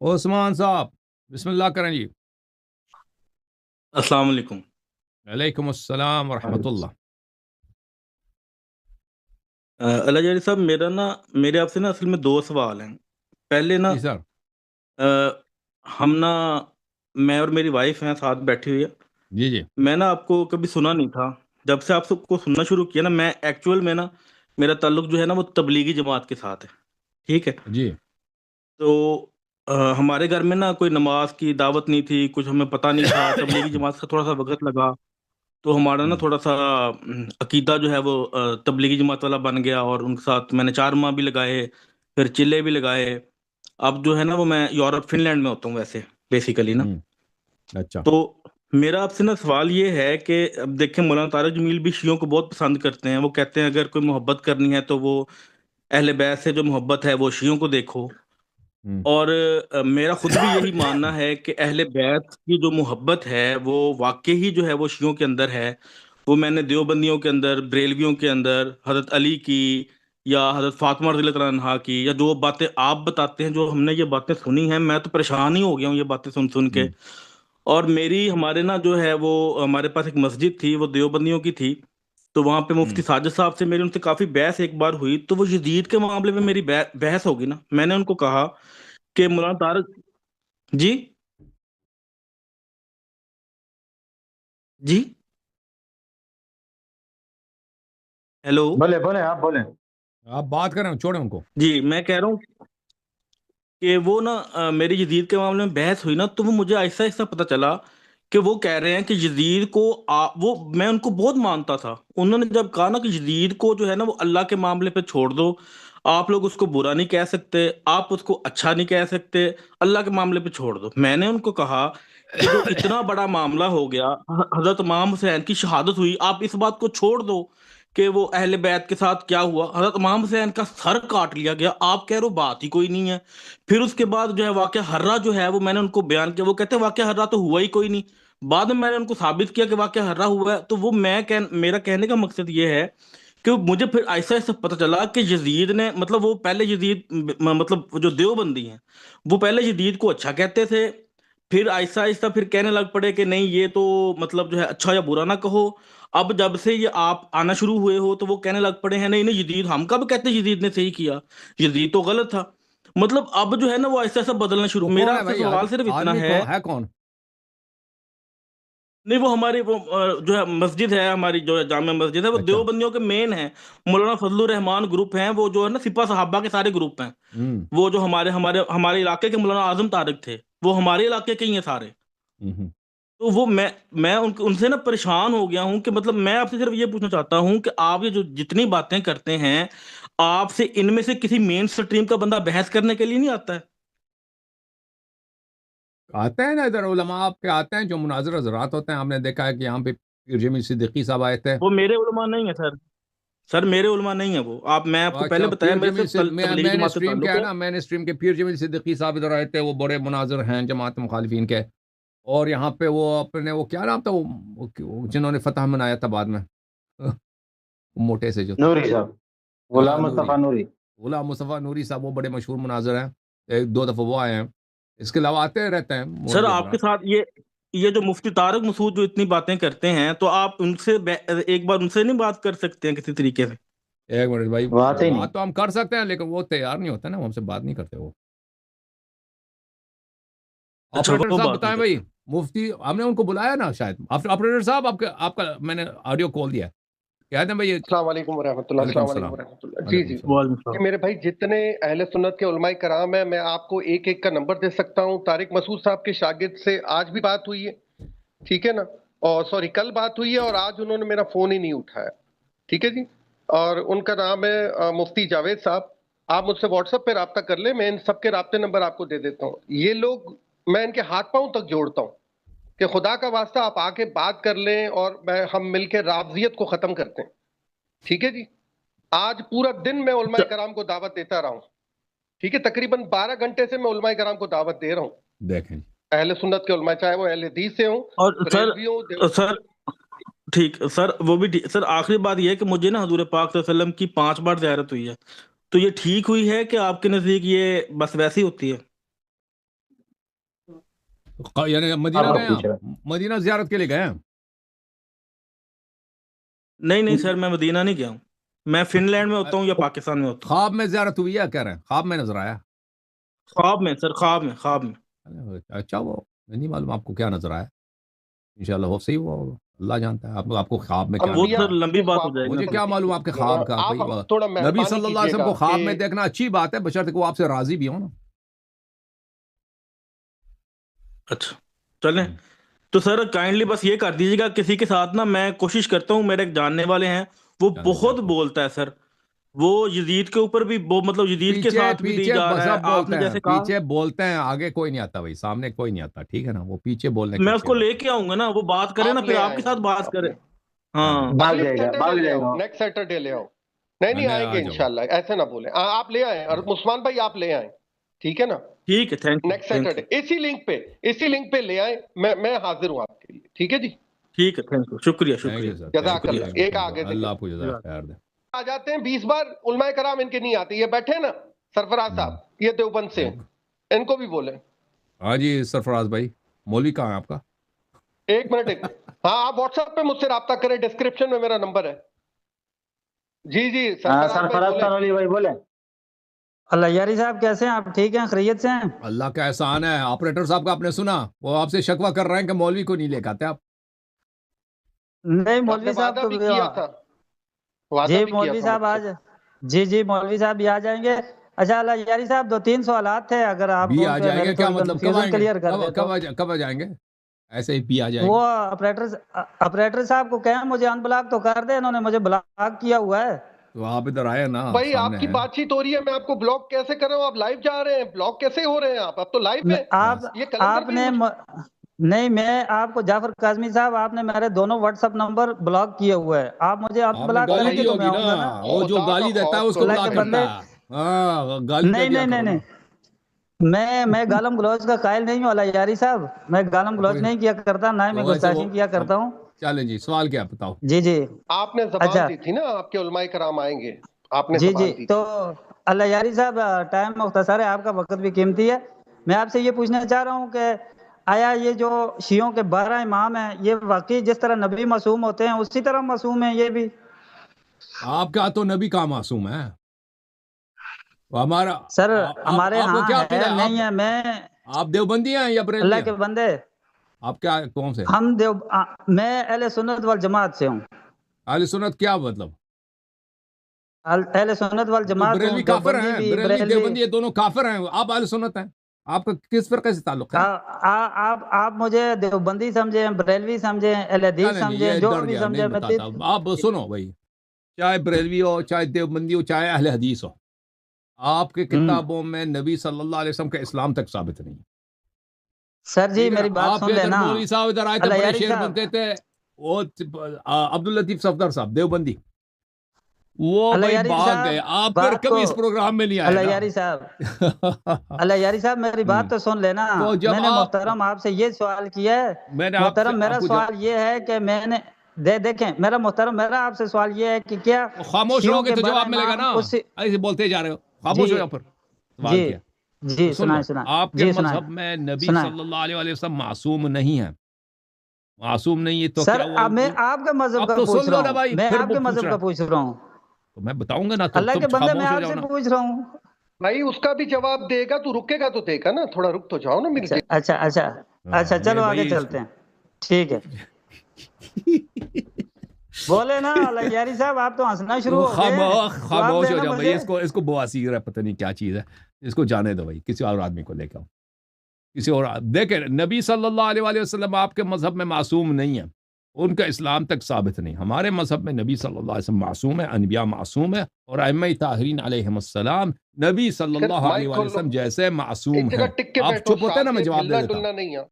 عثمان صاحب بسم اللہ کریں جی. السلام علیکم. علیکم السلام ورحمۃ اللہ. اللہ جاری صاحب میرے آپ سے نا اصل میں دو سوال ہیں. پہلے نا جی سر. ہم میں اور میری وائف ہیں ساتھ بیٹھی ہوئی ہے. جی جی میں نا آپ کو کبھی سنا نہیں تھا. جب سے آپ سب کو سننا شروع کیا نا میں ایکچوئل میں نا میرا تعلق جو ہے نا وہ تبلیغی جماعت کے ساتھ ہے. ٹھیک ہے. جی تو ہمارے گھر میں نا کوئی نماز کی دعوت نہیں تھی, کچھ ہمیں پتہ نہیں تھا. تبلیغی جماعت سے تھوڑا سا وقت لگا تو ہمارا نا تھوڑا سا عقیدہ جو ہے وہ تبلیغی جماعت والا بن گیا, اور ان کے ساتھ میں نے 4 ماہ بھی لگائے, پھر چلے بھی لگائے. اب جو ہے نا وہ میں یورپ فن لینڈ میں ہوتا ہوں ویسے بیسیکلی نا. اچھا. تو میرا آپ سے نا سوال یہ ہے کہ اب دیکھیں مولانا طارق جمیل بھی شیعوں کو بہت پسند کرتے ہیں. وہ کہتے ہیں اگر کوئی محبت کرنی ہے تو وہ اہل بیت سے جو محبت ہے وہ شیعوں کو دیکھو. اور میرا خود بھی یہی ماننا ہے کہ اہل بیت کی جو محبت ہے وہ واقعی جو ہے وہ شیعوں کے اندر ہے. وہ میں نے دیوبندیوں کے اندر, بریلویوں کے اندر, حضرت علی کی یا حضرت فاطمہ رضی اللہ تعالیٰ عنہا کی, یا جو باتیں آپ بتاتے ہیں, جو ہم نے یہ باتیں سنی ہیں, میں تو پریشان ہی ہو گیا ہوں یہ باتیں سن کے. اور ہمارے نا جو ہے وہ ہمارے پاس ایک مسجد تھی, وہ دیوبندیوں کی تھی. تو وہاں پہ مفتی ساجد صاحب سے ان سے کافی بحث ایک بار ہوئی. تو وہ یزید کے معاملے میں میری بحث ہوگی نا. میں نے ان کو کہا کہ مولانا طارق جی جی ہیلو بولے آپ بولیں. آپ بات کریں, چھوڑیں ان کو. جی میں کہہ رہا ہوں کہ وہ نا میری یزید کے معاملے میں بحث ہوئی نا, تو وہ مجھے آہستہ آہستہ پتہ چلا کہ وہ کہہ رہے ہیں کہ یزید کو وہ میں ان کو بہت مانتا تھا. انہوں نے جب کہا نا کہ یزید کو جو ہے نا وہ اللہ کے معاملے پہ چھوڑ دو, آپ لوگ اس کو برا نہیں کہہ سکتے, آپ اس کو اچھا نہیں کہہ سکتے, اللہ کے معاملے پہ چھوڑ دو. میں نے ان کو کہا کہ جو اتنا بڑا معاملہ ہو گیا, حضرت امام حسین کی شہادت ہوئی, آپ اس بات کو چھوڑ دو کہ وہ اہل بیت کے ساتھ کیا ہوا. حضرت امام حسین کا سر کاٹ لیا گیا, آپ کہہ رہے ہو بات ہی کوئی نہیں ہے. پھر اس کے بعد جو ہے واقعہ ہررا جو ہے وہ میں نے ان کو بیان کیا. وہ کہتے ہیں واقعہ ہررا تو ہوا ہی کوئی نہیں. بعد میں نے ان کو ثابت کیا کہ واقعہ ہررا ہوا ہے. تو وہ میرا کہنے کا مقصد یہ ہے کہ مجھے پھر ایسا ایسا پتہ چلا کہ یزید نے مطلب وہ پہلے یزید مطلب جو دیوبندی ہیں وہ پہلے یزید کو اچھا کہتے تھے, پھر آہستہ آہستہ پھر کہنے لگ پڑے کہ نہیں یہ تو مطلب جو ہے اچھا یا برا نہ کہو. اب جب سے یہ آپ آنا شروع ہوئے ہو تو وہ کہنے لگ پڑے ہیں نہیں نہیں یزید, ہم کب کہتے ہیں یزید نے صحیح کیا, یزید تو غلط تھا. مطلب اب جو ہے نا وہ ایسا ایسا بدلنا شروع. وہ میرا کون ہے آپ سے بھائی؟ سوال صرف اتنا آدمی ہے, کون؟ نہیں وہ ہماری وہ جو ہے مسجد ہے, ہماری جو جامع مسجد ہے, وہ اچھا. دیوبندیوں کے مین ہیں. مولانا فضل الرحمان گروپ ہیں, وہ جو ہے نا سپاہ صحابہ کے سارے گروپ ہیں. وہ جو ہمارے علاقے کے مولانا اعظم طارق تھے, وہ ہمارے علاقے کے ہی ہیں سارے. تو وہ میں ان سے نا پریشان ہو گیا ہوں کہ مطلب میں آپ سے صرف یہ پوچھنا چاہتا ہوں کہ آپ یہ جو جتنی باتیں کرتے ہیں, آپ سے ان میں سے کسی مین سٹریم کا بندہ بحث کرنے کے لیے نہیں آتا ہے؟ آتے ہیں نا ادھر علماء آپ کے, آتے ہیں جو مناظر حضرات ہوتے ہیں. ہم نے دیکھا ہے کہ یہاں پہ پیر جمیل صدیقی صاحب آئے تھے. وہ میرے علماء نہیں ہیں سر میرے علماء نہیں ہیں وہ. میں آپ کو پہلے اچھا, بتایا پیر میرے جمیل سے تبلیغی مین جماعت سے اسٹریم تعلق کیا ہے ہے. نا, مین اسٹریم کے پیر جمیل صدیقی صاحب ادھر آئے تھے. وہ بڑے مناظر ہیں جماعت مخالفین کے. اور یہاں پہ وہ اپنے وہ کیا نام تھا وہ جنہوں نے فتح منایا تھا بعد میں, موٹے سے جو نوری صاحب, غلام مصطفیٰ نوری. غلام مصطفیٰ نوری صاحب وہ بڑے مشہور مناظر ہیں, 1-2 دفعہ وہ آئے ہیں. اس کے علاوہ آتے رہتے ہیں سر مولوی آپ کے حضرات. ساتھ یہ جو مفتی طارق مسعود جو اتنی باتیں کرتے ہیں, تو آپ ان سے ایک بار ان سے نہیں بات کر سکتے ہیں کسی طریقے سے؟ ایک منٹ بھائی, بات ہی نہیں. بات تو ہم کر سکتے ہیں لیکن وہ تیار نہیں ہوتا نا, وہ ہم سے بات نہیں کرتے. وہ اچھا آپریٹر وہ صاحب بات نہیں بتائیں بھائی, کرتے. مفتی ہم نے ان کو بلایا نا شاید. آپریٹر صاحب آپ کا میں نے آڈیو کال دیا, کہہ دیں بھائی. السلام علیکم ورحمۃ اللہ. وعلیکم السلام علیکم السلام. ورحمۃ اللہ. جی وعلیکم جی السلام. وعلیکم جی السلام. میرے بھائی, جتنے اہل سنت کے علماء کرام ہیں, میں آپ کو ایک ایک کا نمبر دے سکتا ہوں. طارق مسعود صاحب کے شاگرد سے آج بھی بات ہوئی ہے, ٹھیک ہے نا, اور سوری کل بات ہوئی ہے, اور آج انہوں نے میرا فون ہی نہیں اٹھایا, ٹھیک ہے جی. اور ان کا نام ہے مفتی جاوید صاحب. آپ مجھ سے واٹس ایپ پہ رابطہ کر لیں, میں ان سب کے رابطے نمبر آپ کو دے دیتا ہوں. یہ لوگ میں ان کے ہاتھ پاؤں تک جوڑتا ہوں کہ خدا کا واسطہ آپ آ کے بات کر لیں, اور ہم مل کے رافضیت کو ختم کرتے ہیں, ٹھیک ہے جی. آج پورا دن میں علماء کرام کو دعوت دیتا رہا ہوں, ٹھیک ہے. تقریباً 12 گھنٹے سے میں علماء کرام کو دعوت دے رہا ہوں, دیکھیں اہل سنت کے علماء, چاہے وہ اہل حدیث سے ہوں, اور بریلوی ہوں. سر ٹھیک سر, وہ بھی ٹھیک. سر آخری بات یہ ہے کہ مجھے نا حضور پاک صلی اللہ علیہ وسلم کی 5 بار زیارت ہوئی ہے, تو یہ ٹھیک ہوئی ہے کہ آپ کے نزدیک یہ بس ویسی ہوتی ہے؟ یعنی مدینہ آپ گئے پوچھ رہے ہیں، مدینہ زیارت کے لیے گئے ہیں؟ نہیں سر، میں مدینہ نہیں گیا ہوں، میں فن لینڈ میں ہوتا ہوں یا پاکستان میں ہوتا ہوں۔ خواب میں زیارت ہوئی ہے کہہ رہے ہیں؟ خواب میں نظر آیا؟ خواب میں سر، خواب میں اچھا، وہ نہیں معلوم آپ کو کیا نظر آیا، انشاءاللہ وہ صحیح ہوا ہوگا، اللہ جانتا ہے آپ کو خواب میں کیا وہ نظر سر آیا۔ لمبی بات ہو جائے گی مجھے نا کیا سر۔ معلوم آپ کے خواب کا، آپ بھائی تھوڑا نبی مہربانی صلی اللہ علیہ وسلم کو کیجیے گا خواب میں کہ دیکھنا اچھی بات ہے، بشرطے کہ وہ آپ سے راضی بھی ہوں نا۔ اچھا چلیں، تو سر کائنڈلی بس یہ کر دیجیے گا، کسی کے ساتھ نا میں کوشش کرتا ہوں، میرے ایک جاننے والے ہیں وہ چلیں بہت جی، بولتا ہے سر، وہ یزید کے اوپر بھی مطلب یزید کے ساتھ بھی دی پیچھے جا رہا ہے، سب آپ بولتے نے ہیں، جیسے کہا پیچھے بولتے ہیں، آگے کوئی نہیں آتا بھائی، سامنے کوئی نہیں آتا، ٹھیک ہے نا، وہ پیچھے بولنے کے میں اس اچھے کو لے ہوتے کے آؤں گا نا، وہ بات کرے نا، آپ پھر لے آپ کے آئیں، ساتھ بات آپ کرے۔ لے ہاں بھاگ اگلے جائے گا، سیٹرڈے بھاگ لے جائے آؤ، گا۔ نیکسٹ سیٹرڈے لے آؤ۔ نہیں ہیں، آئیں آ گے جاؤ۔ انشاءاللہ، ایسے نہ بولیں، آپ لے آئیں، اور عثمان بھائی آپ لے آئیں، ٹھیک ہے نا، ٹھیک ہے، تھینک نیکسٹ یو، سیٹرڈے اسی لنک پہ لے آئیں، میں حاضر ہوں آپ کے لیے، ٹھیک ہے جی، ٹھیک ہے، تھینک یو، شکریہ تھینک شکریہ یو سر، جزاک شکریہ۔ اللہ، ایک آگے سے اللہ آپ کو جزائے خیر دے۔ آ جاتے ہیں 20 بار، علماء کرام ان کے نہیں آتے، یہ بیٹھے نا سرفراز صاحب، یہ دیوبند سے ہیں، ان کو بھی بولیں۔ ہاں جی سرفراز بھائی، مولوی کہاں ہے آپ کا؟ ایک منٹ ہاں، آپ واٹس ایپ پہ مجھ سے رابطہ کریں، ڈسکرپشن میں میرا نمبر ہے۔ جی سرفراز بھائی سرفراز بولیں۔ تنولی بھائی بولیں۔ اللہ یاری صاحب کیسے ہیں آپ؟ ٹھیک ہیں، خیریت سے ہیں؟ اللہ کا احسان ہے، آپریٹر صاحب کا آپ نے سنا، وہ آپ سے شکوہ کر رہے ہیں کہ مولوی کو نہیں لے کے آتے آپ۔ نہیں آپ نے مولوی صاحب وعدہ تو بھی کیا تھا، جی مولوی صاحب آج جی مولوی صاحب بھی آ جائیں گے۔ اچھا اللہ یاری صاحب 2-3 سوالات تھے، اگر آپ بھی ان آ پہ جائیں میرے گے کیا تھوڑی مطلب، کب کنفیوژن آئیں گے؟ کلیئر کر دیں تو۔ کب آ جائیں گے؟ ایسے ہی بھی آ جائیں وہ گے؟ آپریٹر صاحب کو کہیں مجھے ان بلاک تو کر دیں، انہوں نے مجھے بلاک کیا ہوا ہے۔ تو آپ ادھر آئے نا، بھائی آپ سامنے کی ہے۔ بات چیت ہو رہی ہے، میں آپ کو بلاک کیسے کر رہا ہوں؟ آپ لائیو جا رہے ہیں، بلاک کیسے ہو رہے ہیں آپ؟ اب تو لائیو ہیں، یہ کلندر آپ بھی نے نہیں، میں آپ کو جعفر کاظمی صاحب، آپ نے میرے دونوں واٹس ایپ نمبر بلاک کیے ہوئے ہیں، آپ مجھے ان آپ نے بلاک گالی کریں گے دی تو میں ہوگی آؤں گا نا۔ نا، وہ جو خدا کا گالی دیتا ہے خوف اس کو اللہ بلاک کے کرتا بندے، ہے، ہاں گالی دے دیا کرو نا۔ نہیں میں گالم گلوچ کا قائل نہیں ہوں اللہ یاری صاحب، میں گالم گلوچ نہیں کیا کرتا، نہ ہی میں ویسے وہ گستاخی کیا کرتا ہوں۔ چلیں جی، سوال کیا بتاؤ؟ جی آپ نے زبان اچھا دی تھی نا، آپ کے علماء کرام آئیں گے، آپ نے جی زبان دی تو تھی۔ اللہ یاری صاحب ٹائم مختصر ہے، آپ کا وقت بھی قیمتی ہے، میں آپ سے یہ پوچھنا چاہ رہا ہوں کہ آیا یہ جو شیعوں کے 12 امام ہیں، یہ واقعی جس طرح نبی معصوم ہوتے ہیں اسی طرح معصوم ہیں یہ بھی؟ آپ کا تو نبی کا معصوم ہے، ہمارا سر ہمارے آپ کا ہاں کیا ہے عقیدہ ہے؟ نہیں ہے، میں آپ دیوبندی ہیں یا بریلوی اللہ ہیں؟ کے بندے، آپ کیا کون سے؟ میں اہل سنت والجماعت سے ہوں۔ اہل سنت کیا مطلب؟ اہل سنت تو والجماعت ہوں، بریلوی کافر دیوبندی ہیں، بھی، بریلوی دیوبندی یہ دونوں کافر ہیں، آپ اہل سنت ہیں، آپ کا کس فرقے سے تعلق ہے؟ آپ مجھے دیوبندی سمجھیں، بریلوی سمجھیں، اہل حدیث چلیں جی، یہ سمجھیں، جو ڈر بھی گیا، نہیں سمجھیں، بتاتا آپ سنو بھائی، چاہے بریلوی ہو، چاہے دیوبندی ہو، چاہے اہل حدیث ہو، آپ کی کتابوں میں نبی صلی اللہ علیہ وسلم کا اسلام تک ثابت نہیں ہے۔ سر جی ٹھیک ہے نا؟ میری بات آپ سن کے ادھر لینا مولوی صاحب ادھر آئے تھے، اللہ بڑے یاری شعر صاحب، بنتے تھے، وہ عبداللطیف صفدر صاحب دیوبندی، وہ اللہ بھائی یاری بھاگ صاحب گئے، آپ پھر بات کبھی کو، اس پروگرام میں نہیں آئے اللہ نا۔ یاری صاحب، اللہ یاری صاحب میری بات تو سن لینا، تو جب میں نے آپ، محترم آپ سے یہ سوال کیا ہے، میں نے آپ سے محترم میرا آپ کو سوال یہ ہے کہ میں نے دیکھیں میرا محترم، میرا آپ سے سوال یہ ہے کہ کیا خاموش شیعوں رہو گے کے تو 12 جواب ملے گا امام نا، اس ایسے بولتے جا رہے ہو، خاموش ہو جی جاؤ پھر سوال جی کیا جی تو سن لو، سنائیں آپ کے جی مذہب میں نبی سنائیں صلی اللہ علیہ وسلم معصوم نہیں ہے، معصوم نہیں ہے تو سر کیا وہ، میں آپ کے مذہب اب کا تو پوچھ سن رہا لو نا ہوں، بھائی، میں پھر آپ کے پوچھ مذہب رہا کا پوچھ رہا ہوں، تو میں بتاؤں گا نا، تو اللہ تم کے بندے میں خاموش ہو آپ جاؤ سے نا۔ پوچھ رہا ہوں۔ بھائی اس کا بھی جواب دے گا تو رکے گا تو دے گا نا، تھوڑا رک تو جاؤ نا، مل کے۔ اچھا چلو آگے چلتے ہیں، ٹھیک ہے بولے نا اللہ یاری صاحب، آپ تو ہنسنا شروع ہو گئے ہیں، جواب خاموش ہو دینا جاؤ مجھے۔ بھائی، اس کو بواسیر ہے، پتہ نہیں کیا چیز ہے، اس کو جانے دو بھائی، کسی اور آدمی کو لے کے آؤ، کسی اور دیکھیں، نبی صلی اللہ علیہ وآلہ وسلم آپ کے مذہب میں معصوم نہیں ہے، ان کا اسلام تک ثابت نہیں، ہمارے مذہب میں نبی صلی اللہ علیہ وسلم معصوم ہے، انبیاء معصوم ہے، اور ائمہ طاہرین علیہم السلام نبی صلی اللہ علیہ مائک وآلہ کھول لو، وسلم جیسے معصوم ایک جگہ ہیں۔ ٹک کے آپ بیٹھو، چپ ہوتے ہیں نا، میں ساتھ جواب دے ہلنا دیتا ہوں، ڈلنا نہیں ہے۔